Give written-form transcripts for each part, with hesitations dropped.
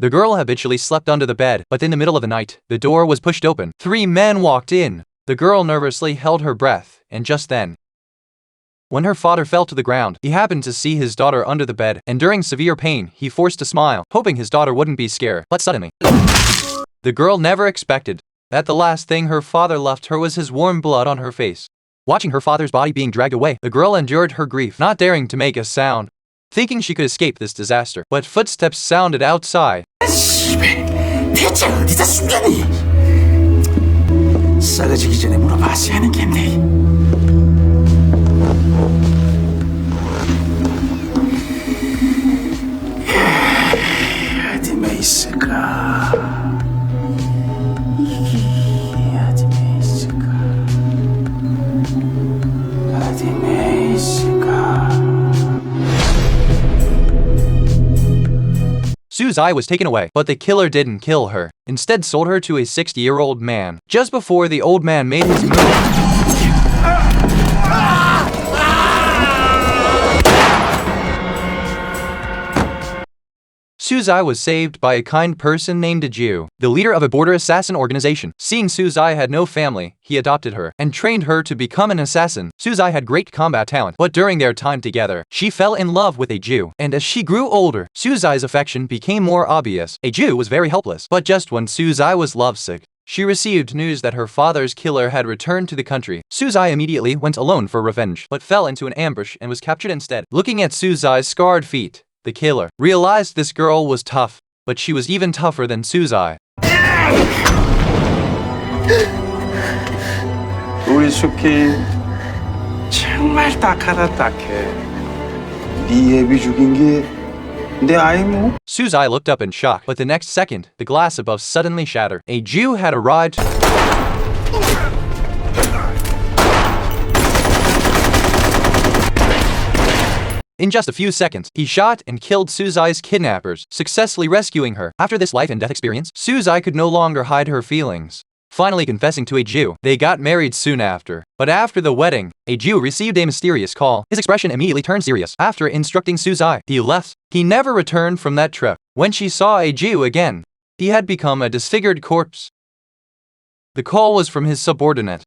The girl habitually slept under the bed, but in the middle of the night, the door was pushed open. 3 men walked in. The girl nervously held her breath, and just then, when her father fell to the ground, he happened to see his daughter under the bed, and during severe pain, he forced a smile, hoping his daughter wouldn't be scared. But suddenly, the girl never expected that the last thing her father left her was his warm blood on her face. Watching her father's body being dragged away, the girl endured her grief, not daring to make a sound, thinking she could escape this disaster. But footsteps sounded outside. 대체 어디다 숨겼니? 썩어지기 전에 물어봤어야 하겠네. 어디에 있을까? 어디에 있을까? 어디에 있을까? Sue's eye was taken away, but the killer didn't kill her. Instead sold her to a 60-year-old man. Just before the old man made his move, Sue's eye was saved by a kind person named a Jew, the leader of a border assassin organization. Seeing Sue's eye had no family, he adopted her and trained her to become an assassin. Sue's eye had great combat talent, but during their time together, she fell in love with a Jew. And as she grew older, Sue's eye's affection became more obvious. A Jew was very helpless, but just when Sue's eye was lovesick, she received news that her father's killer had returned to the country. Sue's eye immediately went alone for revenge, but fell into an ambush and was captured instead. Looking at Sue's eye's scarred feet, the killer realized this girl was tough, but she was even tougher than Sue's eye. 우리 숙희 정말 딱하다 딱해. 네 애비 죽인 게 내 아이 뭐? Sue's eye looked up in shock, but the next second, the glass above suddenly shattered. A Jew had arrived. In just a few seconds, he shot and killed Sue's eye's kidnappers, successfully rescuing her. After this life and death experience, Sue's eye could no longer hide her feelings. Finally confessing to a Jew, they got married soon after. But after the wedding, a Jew received a mysterious call. His expression immediately turned serious. After instructing Sue's eye, he left. He never returned from that trip. When she saw a Jew again, he had become a disfigured corpse. The call was from his subordinate,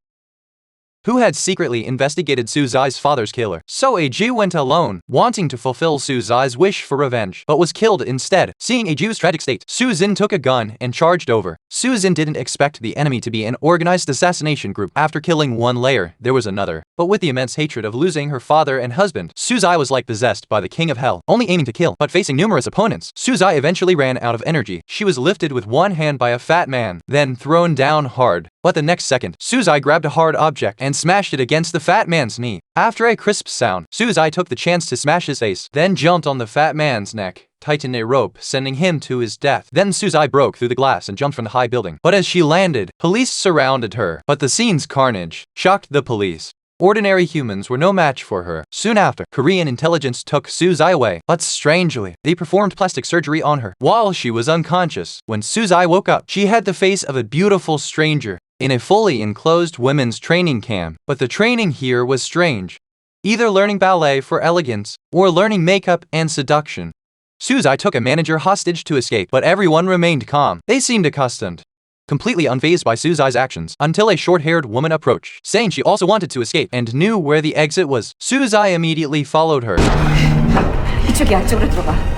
who had secretly investigated Sue's eye's father's killer. So a Jew went alone, wanting to fulfill Sue's eye's wish for revenge, but was killed instead. Seeing a Jew's tragic state, Susan took a gun and charged over. Susan didn't expect the enemy to be an organized assassination group. After killing one layer, there was another. But with the immense hatred of losing her father and husband, Sue's eye was like possessed by the king of hell, only aiming to kill, but facing numerous opponents. Sue's eye eventually ran out of energy. She was lifted with one hand by a fat man, then thrown down hard. But the next second, Sue's eye grabbed a hard object and smashed it against the fat man's knee. After a crisp sound, Sue's eye took the chance to smash his face, then jumped on the fat man's neck, tightened a rope, sending him to his death. Then Sue's eye broke through the glass and jumped from the high building. But as she landed, police surrounded her. But the scene's carnage shocked the police. Ordinary humans were no match for her. Soon after, Korean intelligence took Sue's eye away. But strangely, they performed plastic surgery on her while she was unconscious. When Sue's eye woke up, she had the face of a beautiful stranger in a fully enclosed women's training camp. But the training here was strange. Either learning ballet for elegance, or learning makeup and seduction. Sue's eye took a manager hostage to escape, but everyone remained calm. They seemed accustomed, completely unfazed by Sue's eye's actions, until a short-haired woman approached, saying she also wanted to escape and knew where the exit was. Sue's eye immediately followed her. 이쪽이 안쪽으로 들어가.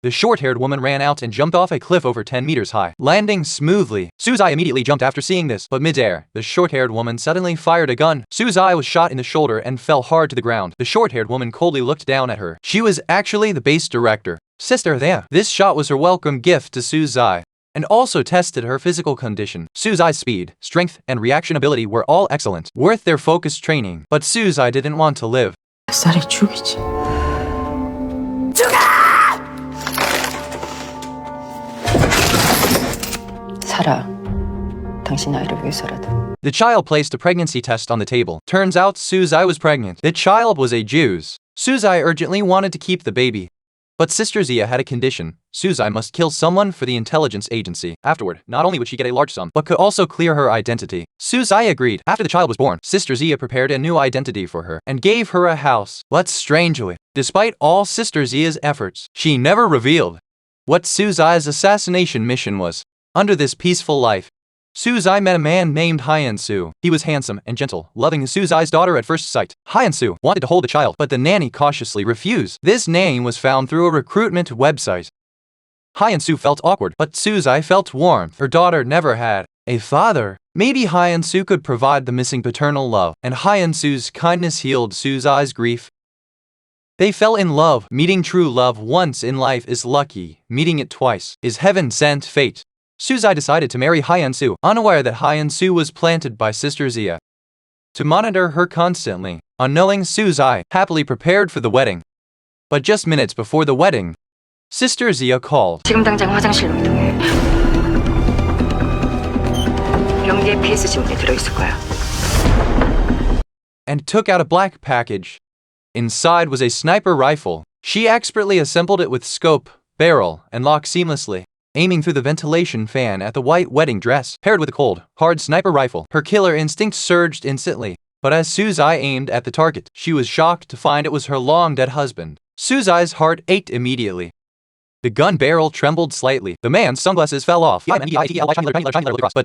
The short-haired woman ran out and jumped off a cliff over 10 meters high, landing smoothly. Sue's eye immediately jumped after seeing this, but mid-air, the short-haired woman suddenly fired a gun. Sue's eye was shot in the shoulder and fell hard to the ground. The short-haired woman coldly looked down at her. She was actually the base director, Sister there. This shot was her welcome gift to Sue's eye, and also tested her physical condition. Sue's eye's speed, strength, and reaction ability were all excellent, worth their focused training. But Sue's eye didn't want to live. 쌀이 죽이지. 살아. 당신 아이를 위해서라도. The child placed a pregnancy test on the table. Turns out Sue's eye was pregnant. The child was a Jew's. Sue's eye urgently wanted to keep the baby, But Sister Zia had a condition. Suzai must kill someone for the intelligence agency. Afterward, not only would she get a large sum, but could also clear her identity. Suzai agreed. After the child was born, Sister Zia prepared a new identity for her and gave her a house. But strangely, despite all Sister Zia's efforts, she never revealed what Suzai's assassination mission was. Under this peaceful life, Suzai met a man named Hyan-soo. He was handsome and gentle, loving Suzai's daughter at first sight. Hyan-soo wanted to hold the child, but the nanny cautiously refused. This nanny was found through a recruitment website. Hyan-soo felt awkward, but Suzai felt warmth. Her daughter never had a father. Maybe Hyan-soo could provide the missing paternal love, and Hyan-soo's kindness healed Suzai's grief. They fell in love. Meeting true love once in life is lucky. Meeting it twice is heaven-sent fate. Suzai decided to marry Hyan-soo, unaware that Hyan-soo was planted by Sister Zia to monitor her constantly. Unknowing, Suzai happily prepared for the wedding. But just minutes before the wedding, Sister Zia called. 지금 당장 화장실로 이동해. 병기에 PS 지문이 들어있을 거야. And took out a black package. Inside was a sniper rifle. She expertly assembled it with scope, barrel, and lock seamlessly, aiming through the ventilation fan at the white wedding dress. Paired with a cold, hard sniper rifle, her killer instinct surged instantly. But as Suzai aimed at the target, she was shocked to find it was her long-dead husband. Suzai's heart ached immediately. The gun barrel trembled slightly. The man's sunglasses fell off. But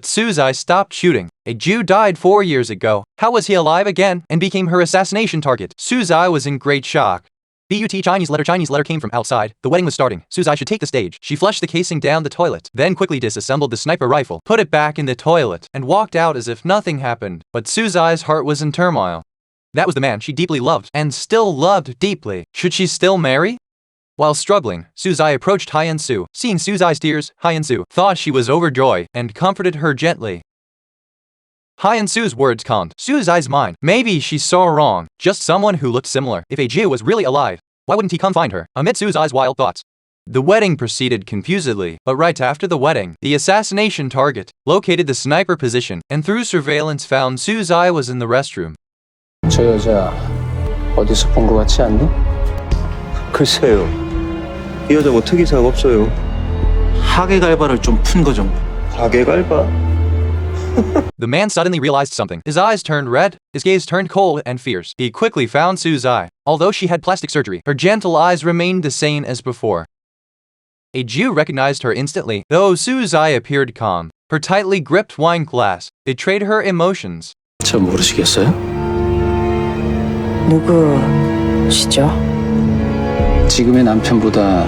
Suzai stopped shooting. A Jew died 4 years ago. How was he alive again and became her assassination target? Suzai was in great shock. Chinese letter came from outside. The wedding was starting. Suzai should take the stage. She flushed the casing down the toilet, then quickly disassembled the sniper rifle, put it back in the toilet, and walked out as if nothing happened. But Suzai's heart was in turmoil. That was the man she deeply loved, and still loved deeply. Should she still marry? While struggling, Suzai approached Hyan-soo. Seeing Suzai's tears, Hyan-soo thought she was overjoyed and comforted her gently. Hyan-soo's words calmed Suzai's mind. Maybe she saw wrong. Just someone who looked similar. If a Jew was really alive, why wouldn't he come find her? Amid Suzai's wild thoughts, the wedding proceeded confusedly. But right after the wedding, the assassination target located the sniper position and through surveillance found Suzai was in the restroom. 저 여자 어디서 본 것 같지 않니? 글쎄요. 이 여자 뭐 특이사항 없어요. 하객 알바를 좀 푼 거 정도. 가게 갈바? The man suddenly realized something. His eyes turned red, his gaze turned cold and fierce. He quickly found Suzai. Although she had plastic surgery, her gentle eyes remained the same as before. A Jew recognized her instantly, though Suzai appeared calm. Her tightly gripped wine glass betrayed her emotions. 저 모르시겠어요? 누구시죠? 지금의 남편보다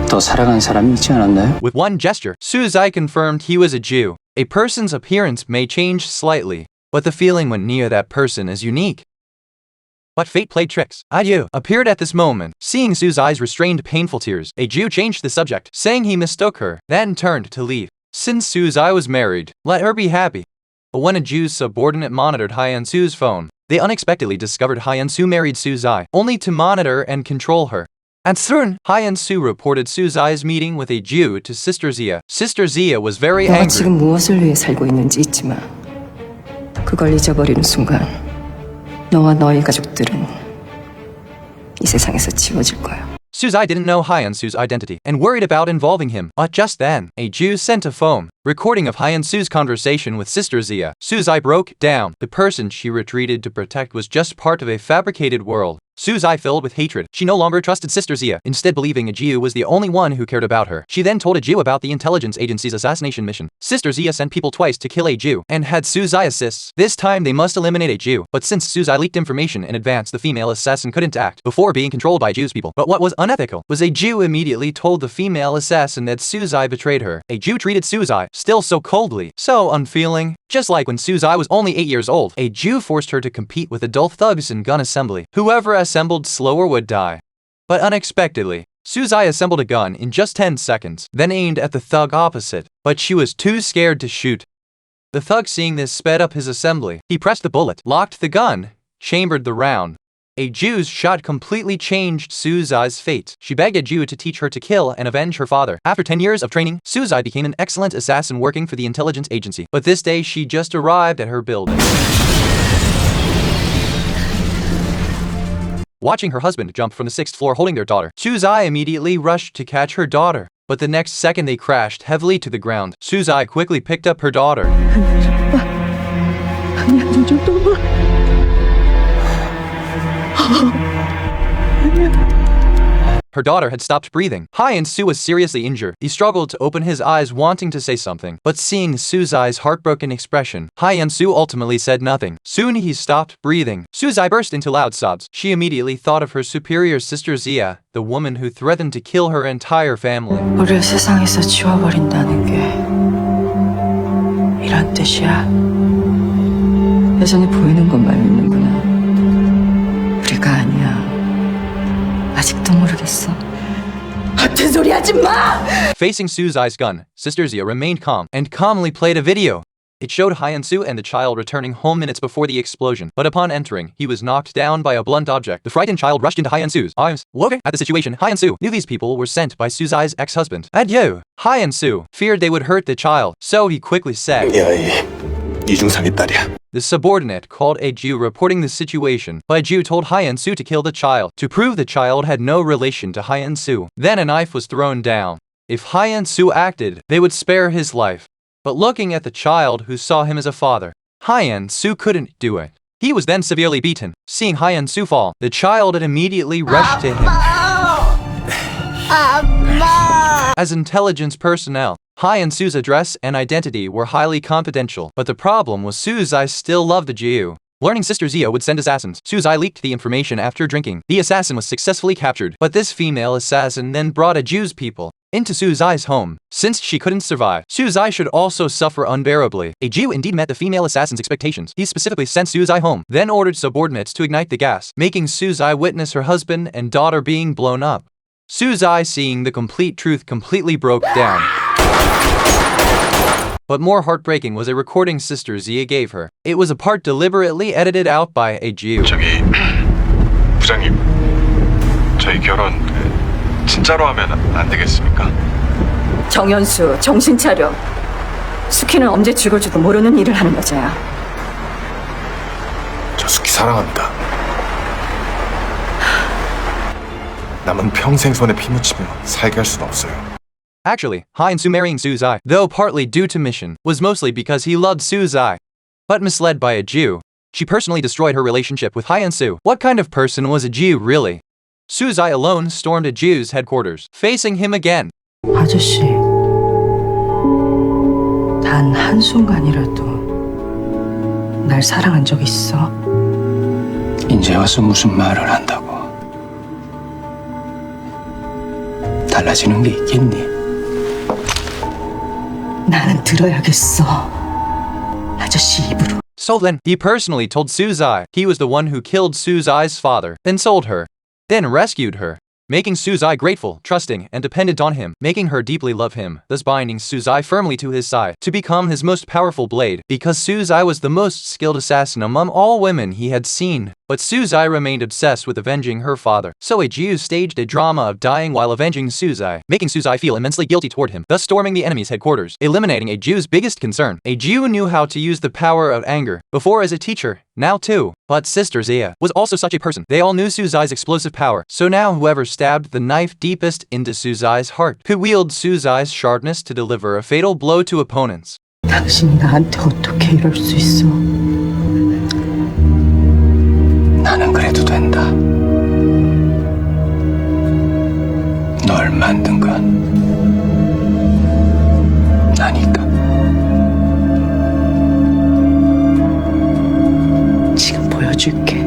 더 사랑하는 사람이 있지 않았나요? With one gesture, Suzai confirmed he was a Jew. A person's appearance may change slightly, but the feeling when near that person is unique. But fate played tricks. Adieu appeared at this moment. Seeing Suzai's restrained painful tears, a Jew changed the subject, saying he mistook her, then turned to leave. Since Suzai was married, let her be happy. But when a Jew's subordinate monitored Hyan-soo's phone, they unexpectedly discovered Hyan-soo married Suzai, only to monitor and control her. And soon, Hyan-soo reported Suzai's meeting with a Jew to Sister Zia. Sister Zia was very 너가 angry. 지금 무엇을 위해 살고 있는지 잊지 마. 그걸 잊어버리는 순간 너와 너의 가족들은 이 세상에서 지워질 거야. Suzai didn't know Hyan-soo's identity and worried about involving him. But just then, a Jew sent a phone recording of Hyan-soo's conversation with Sister Zia. Suzai broke down. The person she retreated to protect was just part of a fabricated world. Suzai filled with hatred. She no longer trusted Sister Zia, instead believing a Jew was the only one who cared about her. She then told a Jew about the intelligence agency's assassination mission. Sister Zia sent people twice to kill a Jew and had Suzai assist. This time they must eliminate a Jew, but since Suzai leaked information in advance, the female assassin couldn't act before being controlled by Jews people. But what was unethical was a Jew immediately told the female assassin that Suzai betrayed her. A Jew treated Suzai still so coldly, so unfeeling. Just like when Suzai was only 8 years old, a Jew forced her to compete with adult thugs in gun assembly. Whoever assembled slower would die. But unexpectedly, Suzai assembled a gun in just 10 seconds, then aimed at the thug opposite, but she was too scared to shoot. The thug, seeing this, sped up his assembly. He pressed the bullet, locked the gun, chambered the round. A Jew's shot completely changed Suzai's fate. She begged a Jew to teach her to kill and avenge her father. After 10 years of training, Suzai became an excellent assassin working for the intelligence agency. But this day, she just arrived at her building. Watching her husband jump from the 6th floor holding their daughter, Suzai immediately rushed to catch her daughter. But the next second they crashed heavily to the ground. Suzai quickly picked up her daughter. Her daughter had stopped breathing. Hyun-soo was seriously injured. He struggled to open his eyes wanting to say something, but seeing Suzai's heartbroken expression, Hyun-soo ultimately said nothing. Soon he stopped breathing. Suzai burst into loud sobs. She immediately thought of her superior sister Zia, the woman who threatened to kill her entire family. 우리를 세상에서 지워버린다는 게 이런 뜻이야. 여전히 보이는 것만 믿는구나. 우리가 아니야. 아직도 모르겠어. 같은 소리 하지 마! Facing Suzai's gun, Sister Zia remained calm and calmly played a video. It showed Hyun-soo and the child returning home minutes before the explosion, but upon entering, he was knocked down by a blunt object. The frightened child rushed into Hyun-soo's arms. Woke at the situation, Hyun-soo knew these people were sent by Suzai's ex-husband. Adieu! Hyun-soo feared they would hurt the child, so he quickly said, 이중상의 딸이야. The subordinate called a Jew reporting the situation, but a Jew told Hyun-soo to kill the child, to prove the child had no relation to Hyun-soo. Then a knife was thrown down. If Hyun-soo acted, they would spare his life. But looking at the child who saw him as a father, Hyun-soo couldn't do it. He was then severely beaten. Seeing Hyun-soo fall, the child had immediately rushed to him. As intelligence personnel, Hyun-soo's address and identity were highly confidential, but the problem was Suzai still loved the Jew. Learning Sister Zia would send assassins, Suzai leaked the information after drinking. The assassin was successfully captured, but this female assassin then brought a Jew's people into Suzai's home. Since she couldn't survive, Suzai should also suffer unbearably. A Jew indeed met the female assassin's expectations. He specifically sent Suzai home, then ordered subordinates to ignite the gas, making Suzai witness her husband and daughter being blown up. Suzai, seeing the complete truth, completely broke down. But more heartbreaking was a recording Sister Zia gave her. It was a part deliberately edited out by a Jew. 저기 부장님, 저희 결혼 진짜로 하면 안 되겠습니까? 정연수, 정신 차려. 수키는 언제 죽을지도 모르는 일을 하는 여자야. 저 수키 사랑합니다. 남은 평생 손에 피 묻히며 살게 할 수는 없어요. Actually, Hyun-soo marrying Suzai, though partly due to mission, was mostly because he loved Suzai. But misled by a Jew, she personally destroyed her relationship with Hyun-soo. What kind of person was a Jew, really? Suzai alone stormed a Jew's headquarters, facing him again. 아저씨, 단 한순간이라도 날 사랑한 적 있어? 이제 와서 무슨 말을 한다고. 달라지는 게 있겠니? 나는 들어야겠어. 아저씨 입으로. So then, he personally told Suzai he was the one who killed Suzai's father, then sold her, then rescued her, making Suzai grateful, trusting, and dependent on him, making her deeply love him, thus binding Suzai firmly to his side, to become his most powerful blade, because Suzai was the most skilled assassin among all women he had seen. But Suzai remained obsessed with avenging her father, so a Jew staged a drama of dying while avenging Suzai, making Suzai feel immensely guilty toward him, thus storming the enemy's headquarters, eliminating a Jew's biggest concern. A Jew knew how to use the power of anger, before as a teacher, now too. But Sister Zia was also such a person. They all knew Suzai's explosive power, so now whoever stabbed the knife deepest into Suzai's heart could wield Suzai's sharpness to deliver a fatal blow to opponents. 당신이 나한테 어떻게 이럴 수 있어? 나는 그래도 된다. 널 만든 건 나니까. 지금 보여줄게.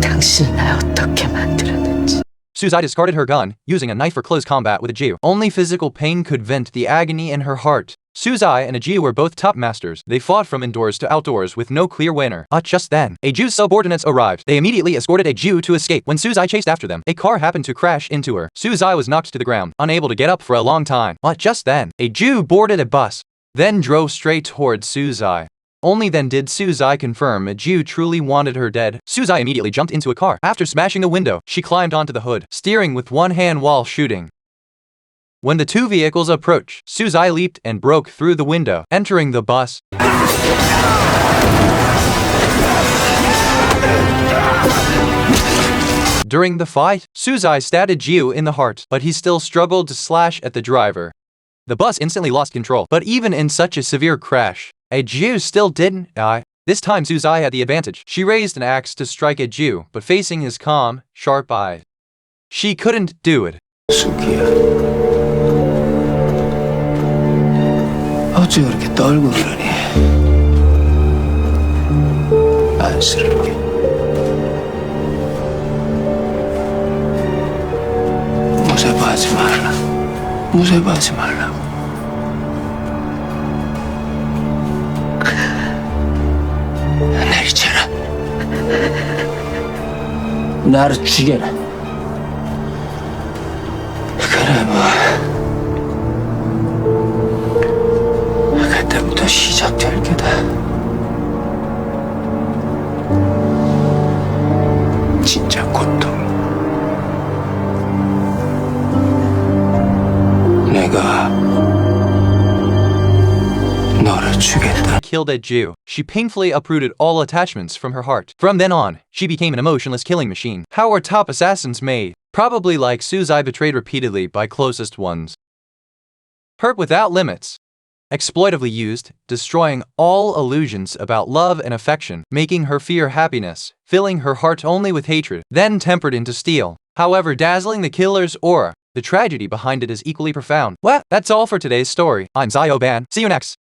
당신이 날 어떻게 만들었는지. Suzai discarded her gun, using a knife for close combat with a Jew. Only physical pain could vent the agony in her heart. Suzai and a Jew were both top masters. They fought from indoors to outdoors with no clear winner. But just then, a Jew's subordinates arrived. They immediately escorted a Jew to escape. When Suzai chased after them, a car happened to crash into her. Suzai was knocked to the ground, unable to get up for a long time. But just then, a Jew boarded a bus, then drove straight towards Suzai. Only then did Suzai confirm a Jew truly wanted her dead. Suzai immediately jumped into a car. After smashing a window, she climbed onto the hood, steering with one hand while shooting. When the two vehicles approached, Suzai leaped and broke through the window, entering the bus. During the fight, Suzai stabbed Jiu in the heart, but he still struggled to slash at the driver. The bus instantly lost control, but even in such a severe crash, Jiu still didn't die. This time Suzai had the advantage. She raised an axe to strike at Jiu, but facing his calm, sharp eyes, she couldn't do it. 수기야. 어째 그렇게 떨고 그러니? 안쓰럽게. 무쇠하지 말라. 무쇠하지 말라고. 내리쳐라. 나를 죽여라. 그래 뭐 그때부터 시작될 게다. 진짜 고통. 내가 너를 죽였다. Killed at Jiu, she painfully uprooted all attachments from her heart. From then on, she became an emotionless killing machine. How are top assassins made? Probably like Suzai, betrayed repeatedly by closest ones. Hurt without limits. Exploitively used, destroying all illusions about love and affection, making her fear happiness, filling her heart only with hatred, then tempered into steel. However dazzling the killer's aura, the tragedy behind it is equally profound. Well, that's all for today's story. I'm Zioban. See you next.